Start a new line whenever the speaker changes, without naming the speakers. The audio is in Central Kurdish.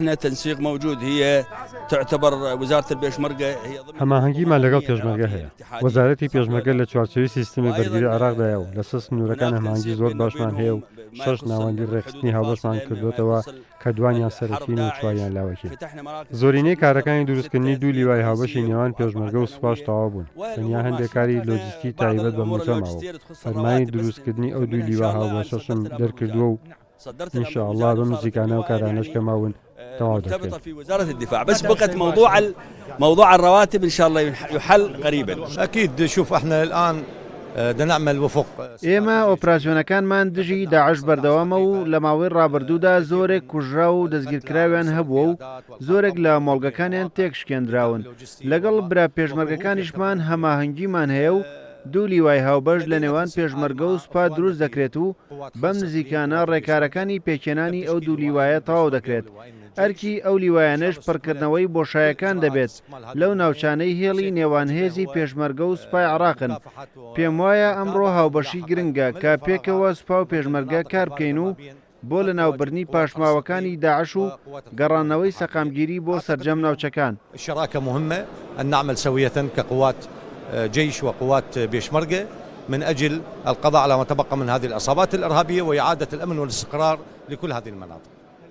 تنسيق موجود. هي تعتبر وزارة البيشمركة هي
هەماهەنگیمان لەگەڵ پێشمەرگە هەیە. وەزارەتی پێشمەرگە لە چوارچێوی سیستمی بەرگری عێراقدایە و لە سەر سنوورەکان هەماهەنگی زۆر باشمان هەیە و 6 ناوەندی ڕێخستنی هاوبەشمان کردوێتەوە کە دوانیان سەرەکین و چواریان لاوەکی. زۆرینەی کارەکانی دروستکردنی دوو لیوای هاوبەشی نێوان پێشمەرگە و سوپاش تەواو بوون. تەنیا هەندێک کاری لۆجیستی تایبەت بە موچەماوە. فەرمانی دروستکردنی ئەو دوو لیوا هاوبەشەشم دەرکردووە و إن شاء الله بمزيكانا وكارانش كماون
مرتبطة في وزارة الدفاع. بس بقت موضوع الرواتب إن شاء الله يحل قريبا.
أكيد. شوف احنا الآن بدنا نعمل وفق.
ئێمە ئۆپراسیۆنەکانمان دژی داعش بەردەوامە و لە ماوەی ڕابردوودا زۆرێک کوژرا و دەستگیرکراویان هەبووە و زۆرێک لە مۆڵگەکانیان تێکشکێنراون. لەگەڵ برا پێشمەرگەکانیشمان هەماهەنگیمان هەیە و دوو لیوای هاوبەش لە نێوان پێشمەرگە و سوپا دروست دەکرێت و بەم نزیکانە ڕێکارەکانی پێکێنانی ئەو دوو لیوایە تەواو دەکرێت. ئەرکی ئەو لیوایانش پڕکردنەوەی بۆشایەکان دەبێت لەو ناوچانەی هێڵی نێوان هێزی پێشمەرگە و سوپای عێراقن. پێم وایە ئەمڕۆ هاوبەشی گرنگە کە پێکەوە سوپا و پێشمەرگە کار بکەین و بۆ لە ناوبردنی پاشماوەکانی داعش و گەڕانەوەی سەقامگیری بۆ سەرجەم ناوچەکان.
الشراكة مهمة أن نعمل سوية كقوات جيش وقوات بيشمركة من أجل القضاء على ما تبقى من هذه العصابات الإرهابية وإعادة الأمن والاستقرار لكل هذه المناطق.